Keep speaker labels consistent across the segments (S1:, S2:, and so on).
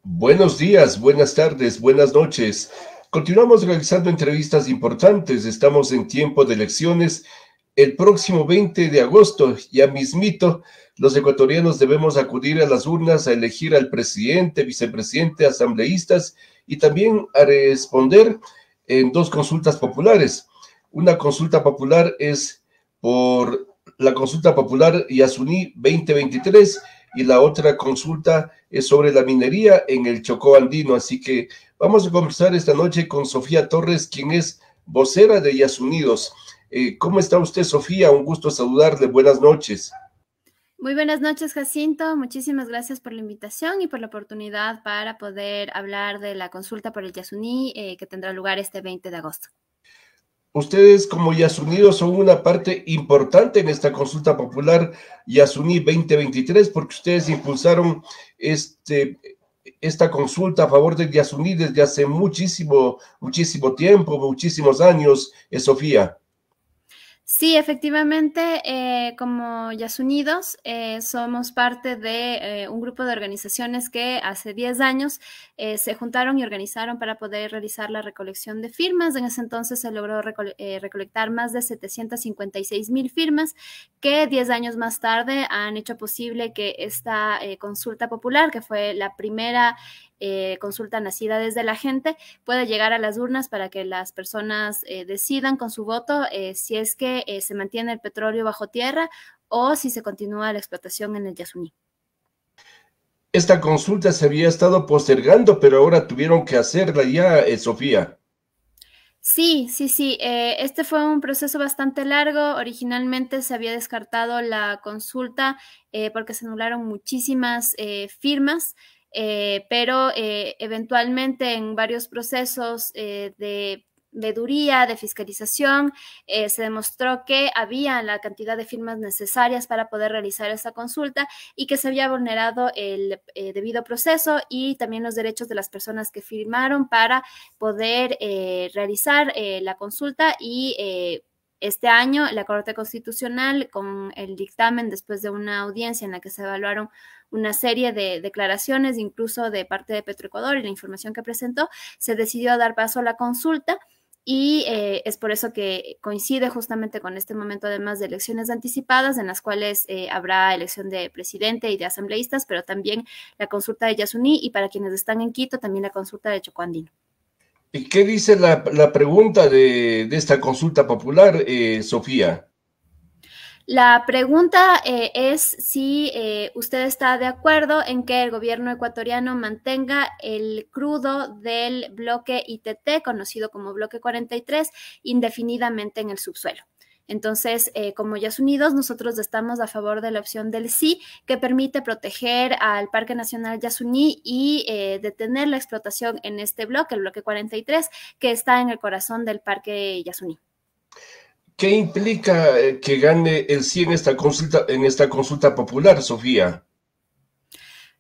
S1: Buenos días, buenas tardes, buenas noches. Continuamos realizando entrevistas importantes. Estamos en tiempo de elecciones. El próximo 20 de agosto, ya mismito, los ecuatorianos debemos acudir a las urnas a elegir al presidente, vicepresidente, asambleístas y también a responder en dos consultas populares. Una consulta popular es por la consulta popular Yasuní 2023 y la otra consulta es sobre la minería en el Chocó andino. Así que vamos a conversar esta noche con Sofía Torres, quien es vocera de Yasunidos. ¿Cómo está usted, Sofía? Un gusto saludarle. Buenas noches.
S2: Muy buenas noches, Jacinto. Muchísimas gracias por la invitación y por la oportunidad para poder hablar de la consulta por el Yasuní que tendrá lugar este 20 de agosto.
S1: Ustedes como Yasunidos son una parte importante en esta consulta popular Yasuní 2023 porque ustedes impulsaron esta consulta a favor del Yasuní desde hace muchísimo tiempo, muchísimos años, Sofía.
S2: Sí, efectivamente, como Yasunidos, somos parte de un grupo de organizaciones que hace 10 años se juntaron y organizaron para poder realizar la recolección de firmas. En ese entonces se logró recolectar más de 756,000 firmas que 10 años más tarde han hecho posible que esta consulta popular, que fue la primera consulta nacida desde la gente, pueda llegar a las urnas para que las personas decidan con su voto si es que se mantiene el petróleo bajo tierra o si se continúa la explotación en el Yasuní.
S1: Esta consulta se había estado postergando, pero ahora tuvieron que hacerla ya, Sofía.
S2: Sí. Este fue un proceso bastante largo. Originalmente se había descartado la consulta porque se anularon muchísimas firmas. Pero eventualmente en varios procesos de veeduría, de fiscalización, se demostró que había la cantidad de firmas necesarias para poder realizar esta consulta y que se había vulnerado el debido proceso y también los derechos de las personas que firmaron para poder realizar la consulta y este año, la Corte Constitucional, con el dictamen después de una audiencia en la que se evaluaron una serie de declaraciones, incluso de parte de Petroecuador y la información que presentó, se decidió dar paso a la consulta y es por eso que coincide justamente con este momento además de elecciones anticipadas en las cuales habrá elección de presidente y de asambleístas, pero también la consulta de Yasuní y para quienes están en Quito también la consulta de Chocó andino.
S1: ¿Y qué dice la pregunta de esta consulta popular, Sofía?
S2: La pregunta es si usted está de acuerdo en que el gobierno ecuatoriano mantenga el crudo del bloque ITT, conocido como bloque 43, indefinidamente en el subsuelo. Entonces, como Yasunidos, nosotros estamos a favor de la opción del sí, que permite proteger al Parque Nacional Yasuní y detener la explotación en este bloque, el bloque 43, que está en el corazón del Parque Yasuní.
S1: ¿Qué implica que gane el sí en esta consulta popular, Sofía?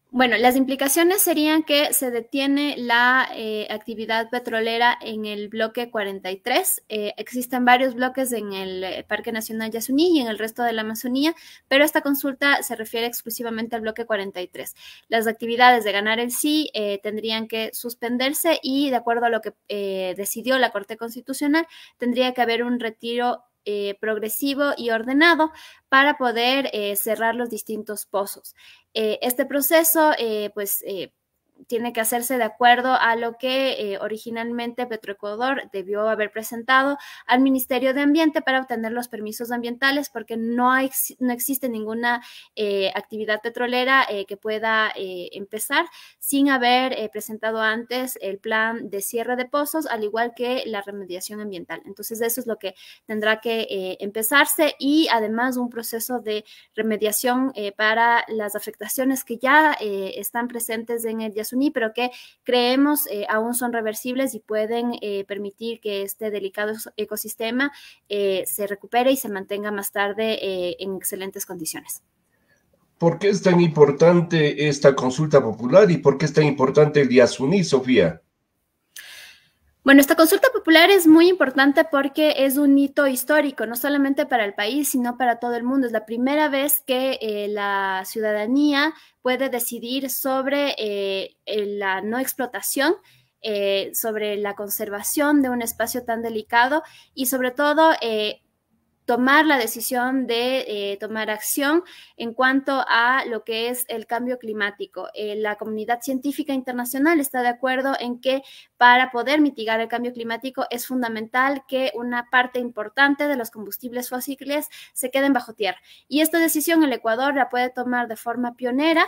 S2: Bueno, las implicaciones serían que se detiene la actividad petrolera en el bloque 43. Existen varios bloques en el Parque Nacional Yasuní y en el resto de la Amazonía, pero esta consulta se refiere exclusivamente al bloque 43. Las actividades de ganar el sí tendrían que suspenderse y, de acuerdo a lo que decidió la Corte Constitucional, tendría que haber un retiro progresivo y ordenado para poder cerrar los distintos pozos. Este proceso, tiene que hacerse de acuerdo a lo que originalmente Petroecuador debió haber presentado al Ministerio de Ambiente para obtener los permisos ambientales, porque no existe ninguna actividad petrolera que pueda empezar sin haber presentado antes el plan de cierre de pozos, al igual que la remediación ambiental. Entonces, eso es lo que tendrá que empezarse y además un proceso de remediación para las afectaciones que ya están presentes en el Yasuní, pero que creemos aún son reversibles y pueden permitir que este delicado ecosistema se recupere y se mantenga más tarde en excelentes condiciones.
S1: ¿Por qué es tan importante esta consulta popular y por qué es tan importante el Yasuní, Sofía?
S2: Bueno, esta consulta popular es muy importante porque es un hito histórico, no solamente para el país, sino para todo el mundo. Es la primera vez que la ciudadanía puede decidir sobre la no explotación, sobre la conservación de un espacio tan delicado y sobre todo tomar la decisión de tomar acción en cuanto a lo que es el cambio climático. La comunidad científica internacional está de acuerdo en que para poder mitigar el cambio climático es fundamental que una parte importante de los combustibles fósiles se queden bajo tierra. Y esta decisión el Ecuador la puede tomar de forma pionera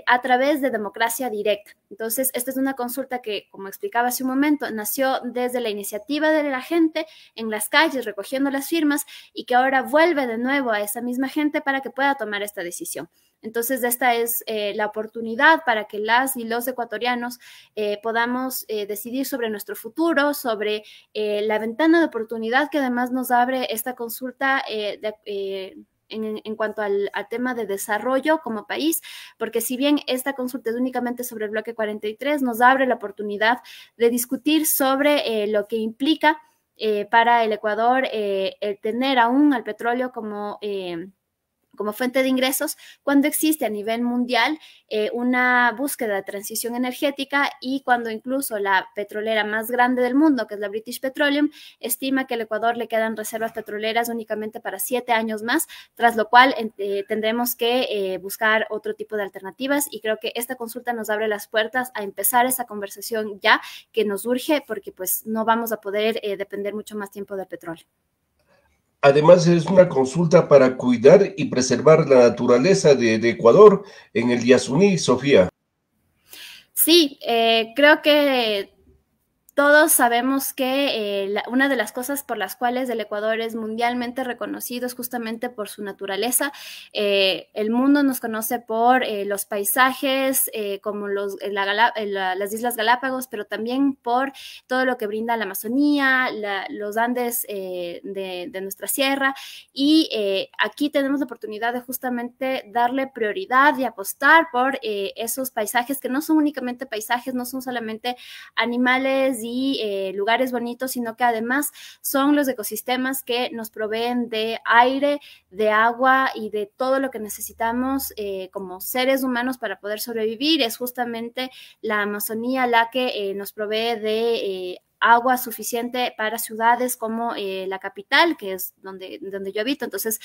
S2: a través de democracia directa. Entonces, esta es una consulta que, como explicaba hace un momento, nació desde la iniciativa de la gente en las calles recogiendo las firmas y que ahora vuelve de nuevo a esa misma gente para que pueda tomar esta decisión. Entonces, esta es la oportunidad para que las y los ecuatorianos podamos decidir sobre nuestro futuro, sobre la ventana de oportunidad que además nos abre esta consulta en cuanto al tema de desarrollo como país, porque si bien esta consulta es únicamente sobre el bloque 43, nos abre la oportunidad de discutir sobre lo que implica para el Ecuador el tener aún al petróleo como fuente de ingresos, cuando existe a nivel mundial una búsqueda de transición energética y cuando incluso la petrolera más grande del mundo, que es la British Petroleum, estima que al Ecuador le quedan reservas petroleras únicamente para 7 años más, tras lo cual tendremos que buscar otro tipo de alternativas y creo que esta consulta nos abre las puertas a empezar esa conversación ya que nos urge porque pues no vamos a poder depender mucho más tiempo del petróleo.
S1: Además, es una consulta para cuidar y preservar la naturaleza de Ecuador en el Yasuní, Sofía.
S2: Sí, creo que todos sabemos que una de las cosas por las cuales el Ecuador es mundialmente reconocido es justamente por su naturaleza. El mundo nos conoce por los paisajes como las Islas Galápagos, pero también por todo lo que brinda la Amazonía, los Andes de nuestra sierra. Y aquí tenemos la oportunidad de justamente darle prioridad y apostar por esos paisajes que no son únicamente paisajes, no son solamente animales y lugares bonitos, sino que además son los ecosistemas que nos proveen de aire, de agua y de todo lo que necesitamos como seres humanos para poder sobrevivir. Es justamente la Amazonía la que nos provee de agua suficiente para ciudades como la capital, que es donde yo habito. Entonces,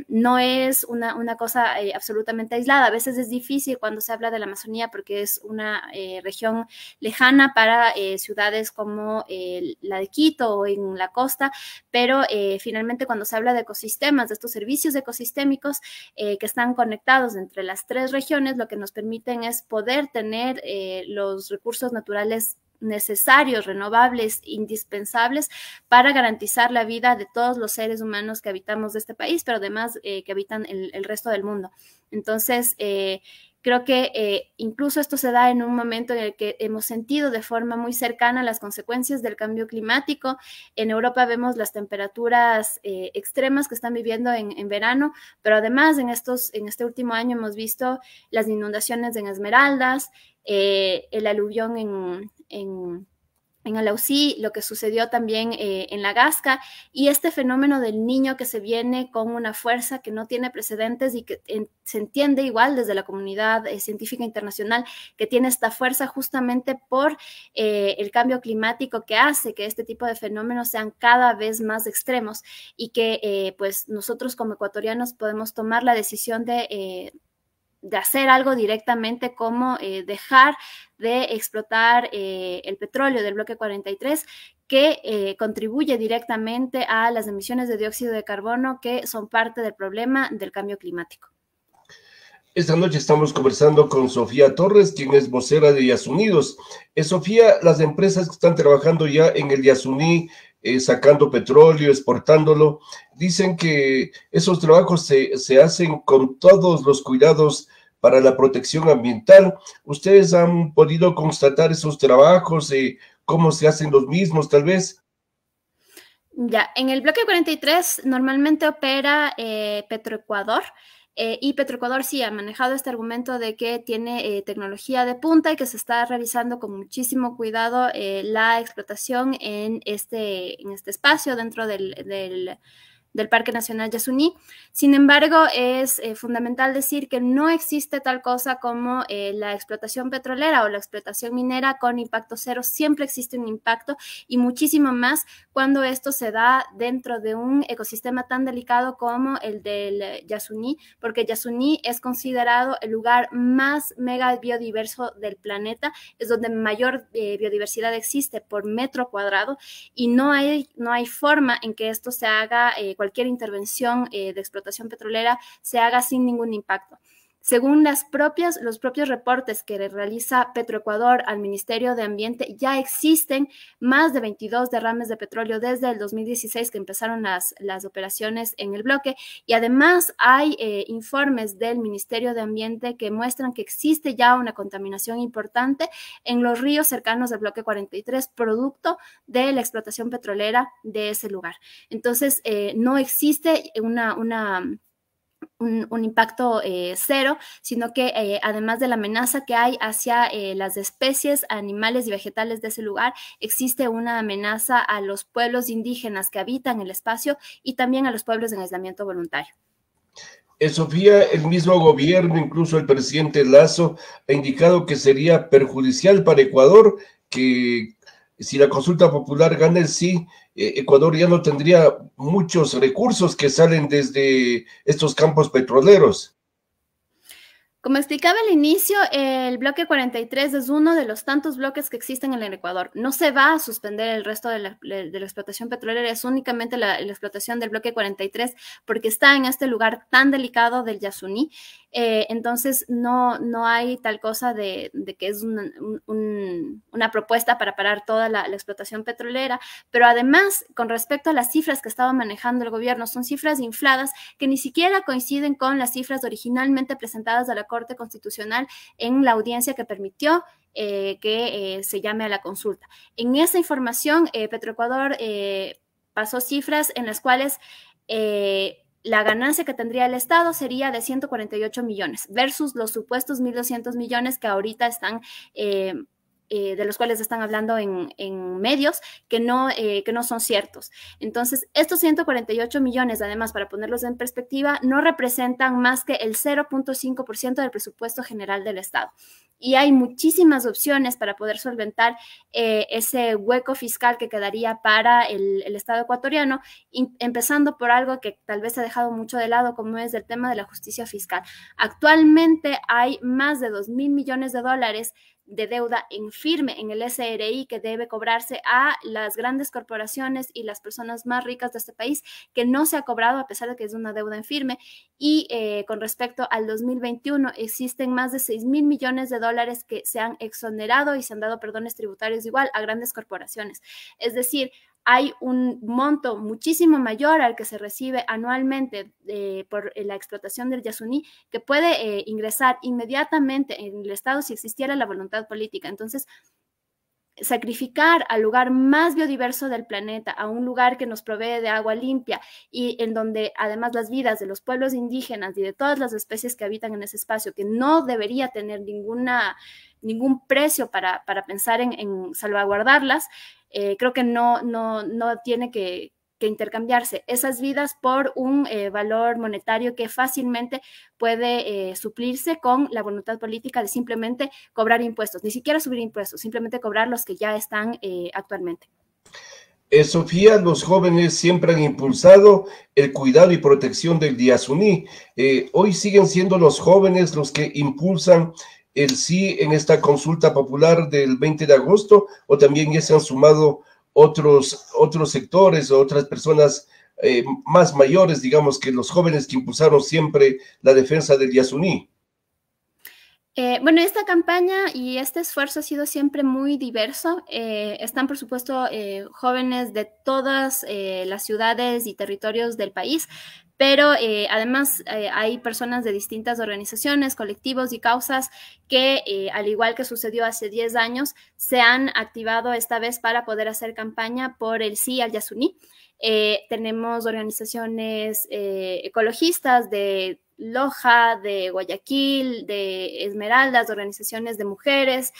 S2: no es una cosa absolutamente aislada. A veces es difícil cuando se habla de la Amazonía porque es una región lejana para ciudades como la de Quito o en la costa, pero finalmente cuando se habla de ecosistemas, de estos servicios ecosistémicos que están conectados entre las 3 regiones, lo que nos permiten es poder tener los recursos naturales necesarios, renovables, indispensables para garantizar la vida de todos los seres humanos que habitamos de este país, pero además que habitan el resto del mundo. Entonces, creo que incluso esto se da en un momento en el que hemos sentido de forma muy cercana las consecuencias del cambio climático. En Europa vemos las temperaturas extremas que están viviendo en verano, pero además en este último año hemos visto las inundaciones en Esmeraldas, el aluvión en Alausí, lo que sucedió también en La Gasca, y este fenómeno del niño que se viene con una fuerza que no tiene precedentes y que se entiende igual desde la comunidad científica internacional que tiene esta fuerza justamente por el cambio climático que hace que este tipo de fenómenos sean cada vez más extremos y que pues nosotros como ecuatorianos podemos tomar la decisión de hacer algo directamente como dejar de explotar el petróleo del bloque 43 que contribuye directamente a las emisiones de dióxido de carbono que son parte del problema del cambio climático.
S1: Esta noche estamos conversando con Sofía Torres, quien es vocera de Yasunidos. Sofía, las empresas que están trabajando ya en el Yasuní, sacando petróleo, exportándolo, dicen que esos trabajos se hacen con todos los cuidados para la protección ambiental. ¿Ustedes han podido constatar esos trabajos? ¿Cómo se hacen los mismos, tal vez?
S2: Ya, en el bloque 43 normalmente opera Petroecuador. Y Petroecuador sí ha manejado este argumento de que tiene tecnología de punta y que se está revisando con muchísimo cuidado la explotación en este espacio dentro del Parque Nacional Yasuní. Sin embargo, es fundamental decir que no existe tal cosa como la explotación petrolera o la explotación minera con impacto cero. Siempre existe un impacto y muchísimo más cuando esto se da dentro de un ecosistema tan delicado como el del Yasuní, porque Yasuní es considerado el lugar más mega biodiverso del planeta, es donde mayor biodiversidad existe por metro cuadrado y no hay forma en que esto se haga cualquier intervención de explotación petrolera se haga sin ningún impacto. Según los propios reportes que realiza Petroecuador al Ministerio de Ambiente, ya existen más de 22 derrames de petróleo desde el 2016 que empezaron las operaciones en el bloque, y además hay informes del Ministerio de Ambiente que muestran que existe ya una contaminación importante en los ríos cercanos al bloque 43, producto de la explotación petrolera de ese lugar. Entonces, no existe un impacto cero, sino que además de la amenaza que hay hacia las especies animales y vegetales de ese lugar, existe una amenaza a los pueblos indígenas que habitan el espacio y también a los pueblos en aislamiento voluntario.
S1: Sofía, el mismo gobierno, incluso el presidente Lasso, ha indicado que sería perjudicial para Ecuador, que si la consulta popular gana el sí, Ecuador ya no tendría muchos recursos que salen desde estos campos petroleros.
S2: Como explicaba al inicio, el bloque 43 es uno de los tantos bloques que existen en el Ecuador. No se va a suspender el resto de la explotación petrolera, es únicamente la explotación del bloque 43 porque está en este lugar tan delicado del Yasuní. Entonces, no hay tal cosa de que es una propuesta para parar toda la explotación petrolera, pero además, con respecto a las cifras que estaba manejando el gobierno, son cifras infladas que ni siquiera coinciden con las cifras originalmente presentadas a la Corte Constitucional en la audiencia que permitió que se llame a la consulta. En esa información, Petroecuador pasó cifras en las cuales la ganancia que tendría el Estado sería de 148 millones versus los supuestos 1.200 millones que ahorita están de los cuales están hablando en medios que no son ciertos. Entonces, estos 148 millones, además, para ponerlos en perspectiva, no representan más que el 0.5% del presupuesto general del Estado. Y hay muchísimas opciones para poder solventar ese hueco fiscal que quedaría para el Estado ecuatoriano, empezando por algo que tal vez se ha dejado mucho de lado, como es el tema de la justicia fiscal. Actualmente hay más de 2.000 millones de dólares de deuda en firme en el SRI que debe cobrarse a las grandes corporaciones y las personas más ricas de este país, que no se ha cobrado a pesar de que es una deuda en firme. Y con respecto al 2021 existen más de 6.000 millones de dólares que se han exonerado y se han dado perdones tributarios igual a grandes corporaciones. Es decir, hay un monto muchísimo mayor al que se recibe anualmente por la explotación del Yasuní, que puede ingresar inmediatamente en el Estado si existiera la voluntad política. Entonces, sacrificar al lugar más biodiverso del planeta, a un lugar que nos provee de agua limpia y en donde además las vidas de los pueblos indígenas y de todas las especies que habitan en ese espacio, que no debería tener ningún precio para pensar en salvaguardarlas, creo que no tiene que intercambiarse esas vidas por un valor monetario que fácilmente puede suplirse con la voluntad política de simplemente cobrar impuestos, ni siquiera subir impuestos, simplemente cobrar los que ya están actualmente.
S1: Sofía, los jóvenes siempre han impulsado el cuidado y protección del Yasuní. Hoy siguen siendo los jóvenes los que impulsan el sí en esta consulta popular del 20 de agosto, o también ya se han sumado otros sectores o otras personas más mayores, digamos, que los jóvenes que impulsaron siempre la defensa del Yasuní.
S2: Bueno, esta campaña y este esfuerzo ha sido siempre muy diverso. Están, por supuesto, jóvenes de todas las ciudades y territorios del país, pero además hay personas de distintas organizaciones, colectivos y causas que, al igual que sucedió hace 10 años, se han activado esta vez para poder hacer campaña por el sí al Yasuní. Tenemos organizaciones ecologistas de Loja, de Guayaquil, de Esmeraldas, de organizaciones de mujeres,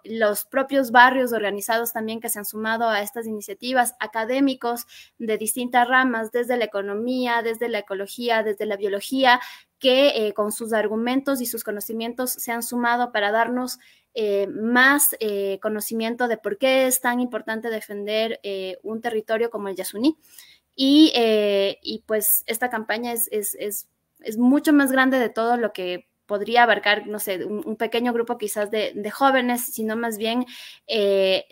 S2: los propios barrios organizados también que se han sumado a estas iniciativas, académicos de distintas ramas, desde la economía, desde la ecología, desde la biología, que con sus argumentos y sus conocimientos se han sumado para darnos más conocimiento de por qué es tan importante defender un territorio como el Yasuní. Y pues esta campaña es mucho más grande de todo lo que podría abarcar, no sé, un pequeño grupo quizás de jóvenes, sino más bien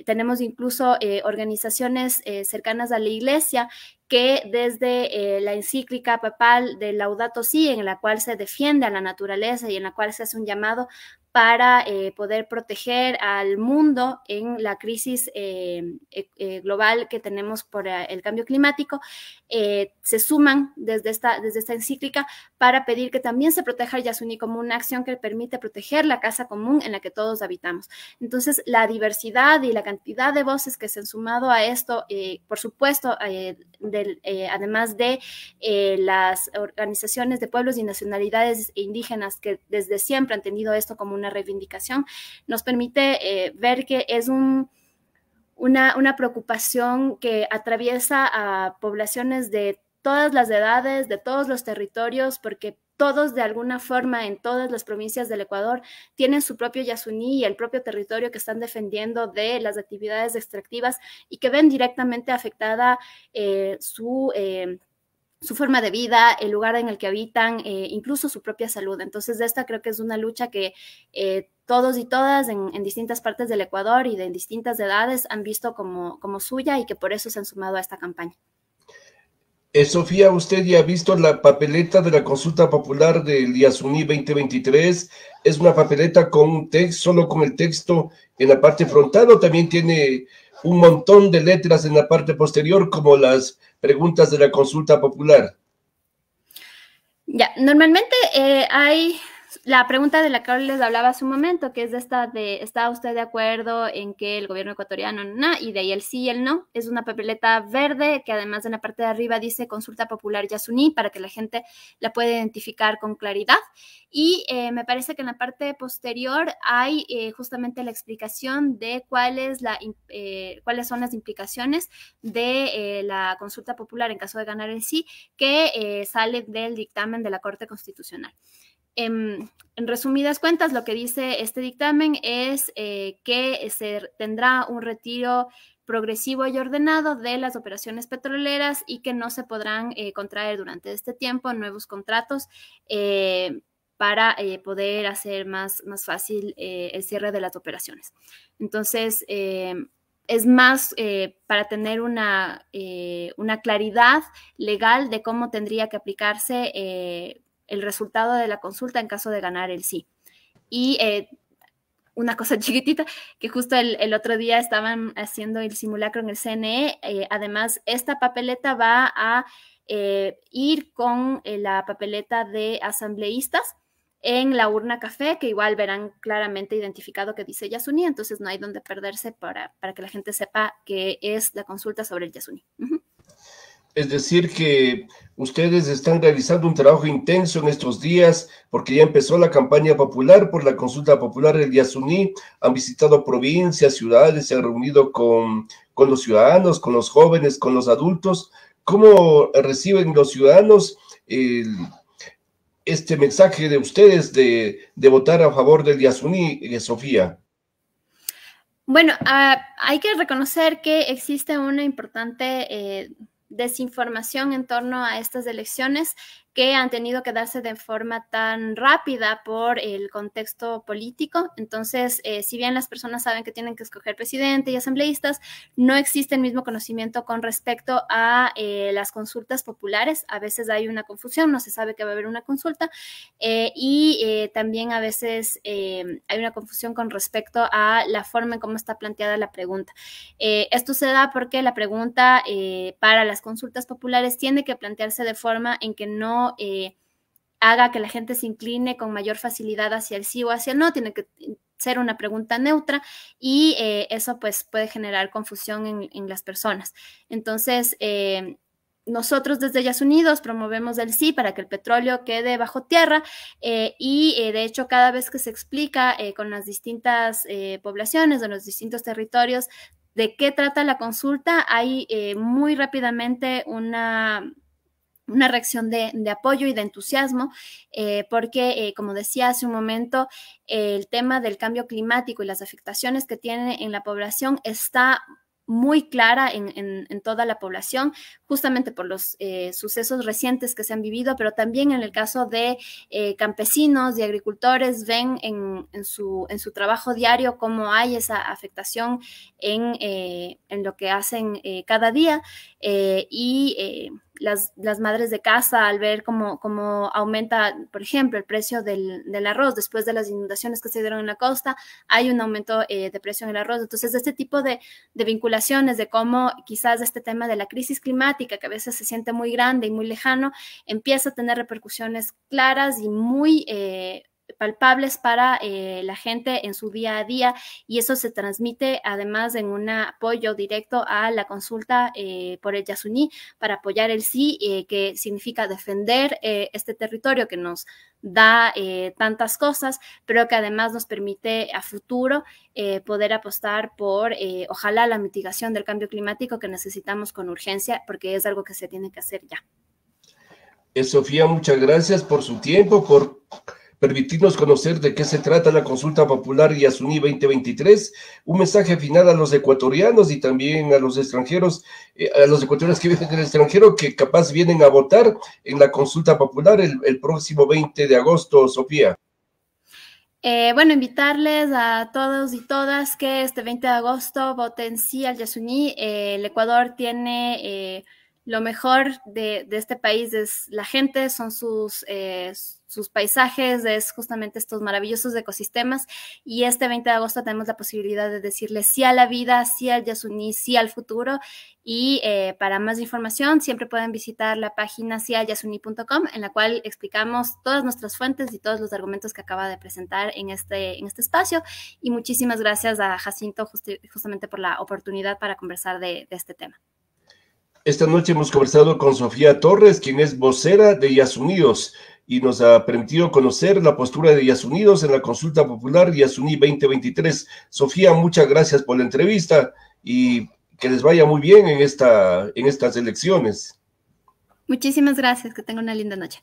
S2: tenemos incluso organizaciones cercanas a la iglesia que desde la encíclica papal de Laudato Si, en la cual se defiende a la naturaleza y en la cual se hace un llamado para poder proteger al mundo en la crisis global que tenemos por el cambio climático, se suman desde esta encíclica para pedir que también se proteja el Yasuní como una acción que permite proteger la casa común en la que todos habitamos. Entonces, la diversidad y la cantidad de voces que se han sumado a esto, por supuesto, además de las organizaciones de pueblos y nacionalidades indígenas que desde siempre han tenido esto como una reivindicación, nos permite ver que es una preocupación que atraviesa a poblaciones de todas las edades, de todos los territorios, porque todos de alguna forma en todas las provincias del Ecuador tienen su propio Yasuní y el propio territorio que están defendiendo de las actividades extractivas y que ven directamente afectada su forma de vida, el lugar en el que habitan, incluso su propia salud. Entonces, esta creo que es una lucha que todos y todas en distintas partes del Ecuador y de distintas edades han visto como suya y que por eso se han sumado a esta campaña.
S1: Sofía, ¿usted ya ha visto la papeleta de la consulta popular del Yasuní 2023? ¿Es una papeleta con un texto, solo con el texto en la parte frontal, o también tiene un montón de letras en la parte posterior, como las preguntas de la consulta popular?
S2: Ya, normalmente hay la pregunta de la que les hablaba hace un momento, que es ¿está usted de acuerdo en que el gobierno ecuatoriano no? Y de ahí el sí y el no. Es una papeleta verde que además en la parte de arriba dice Consulta Popular Yasuní para que la gente la pueda identificar con claridad. Y me parece que en la parte posterior hay justamente la explicación de cuáles son las implicaciones de la consulta popular en caso de ganar el sí, que sale del dictamen de la Corte Constitucional. En resumidas cuentas, lo que dice este dictamen es que se tendrá un retiro progresivo y ordenado de las operaciones petroleras y que no se podrán contraer durante este tiempo nuevos contratos para poder hacer más fácil el cierre de las operaciones. Entonces, es más para tener una claridad legal de cómo tendría que aplicarse el resultado de la consulta en caso de ganar el sí. Y una cosa chiquitita, que justo el otro día estaban haciendo el simulacro en el CNE, además esta papeleta va a ir con la papeleta de asambleístas en la urna café, que igual verán claramente identificado que dice Yasuní, entonces no hay donde perderse para que la gente sepa que es la consulta sobre el Yasuní.
S1: Es decir, que ustedes están realizando un trabajo intenso en estos días porque ya empezó la campaña popular por la consulta popular del Yasuní. Han visitado provincias, ciudades, se han reunido con los ciudadanos, con los jóvenes, con los adultos. ¿Cómo reciben los ciudadanos este mensaje de ustedes de votar a favor del Yasuní, Sofía?
S2: Bueno, hay que reconocer que existe una importante desinformación en torno a estas elecciones que han tenido que darse de forma tan rápida por el contexto político. Entonces, si bien las personas saben que tienen que escoger presidente y asambleístas, no existe el mismo conocimiento con respecto a las consultas populares. A veces hay una confusión, no se sabe que va a haber una consulta y también a veces hay una confusión con respecto a la forma en cómo está planteada la pregunta. Esto se da porque la pregunta para las consultas populares tiene que plantearse de forma en que no haga que la gente se incline con mayor facilidad hacia el sí o hacia el no, tiene que ser una pregunta neutra y eso pues puede generar confusión en las personas. Entonces, nosotros desde Yasunidos promovemos el sí para que el petróleo quede bajo tierra y de hecho cada vez que se explica con las distintas poblaciones de los distintos territorios de qué trata la consulta, hay muy rápidamente una reacción de apoyo y de entusiasmo, porque, como decía hace un momento, el tema del cambio climático y las afectaciones que tiene en la población está muy clara en toda la población, justamente por los sucesos recientes que se han vivido, pero también en el caso de campesinos y agricultores, ven en su trabajo diario cómo hay esa afectación en lo que hacen cada día y las madres de casa al ver cómo aumenta, por ejemplo, el precio del arroz después de las inundaciones que se dieron en la costa, hay un aumento de precio en el arroz. Entonces, este tipo de vinculaciones de cómo quizás este tema de la crisis climática, que a veces se siente muy grande y muy lejano, empieza a tener repercusiones claras y muy palpables para la gente en su día a día, y eso se transmite además en un apoyo directo a la consulta por el Yasuní para apoyar el sí, que significa defender este territorio que nos da tantas cosas, pero que además nos permite a futuro poder apostar por ojalá la mitigación del cambio climático que necesitamos con urgencia, porque es algo que se tiene que hacer ya.
S1: Sofía, muchas gracias por su tiempo, por permitirnos conocer de qué se trata la consulta popular Yasuní 2023, un mensaje final a los ecuatorianos y también a los extranjeros, a los ecuatorianos que viven en el extranjero, que capaz vienen a votar en la consulta popular el próximo 20 de agosto, Sofía.
S2: Bueno, invitarles a todos y todas que este 20 de agosto voten sí al Yasuní. El Ecuador tiene lo mejor de este país, es la gente, son sus paisajes, es justamente estos maravillosos ecosistemas, y este 20 de agosto tenemos la posibilidad de decirle sí a la vida, sí al Yasuní, sí al futuro, y para más información siempre pueden visitar la página sialyasuní.com, en la cual explicamos todas nuestras fuentes y todos los argumentos que acaba de presentar en este espacio, y muchísimas gracias a Jacinto justamente por la oportunidad para conversar de este tema.
S1: Esta noche hemos conversado con Sofía Torres, quien es vocera de Yasunidos, y nos ha permitido conocer la postura de Yasunidos en la consulta popular Yasuní 2023. Sofía, muchas gracias por la entrevista y que les vaya muy bien en estas elecciones.
S2: Muchísimas gracias, que tengan una linda noche.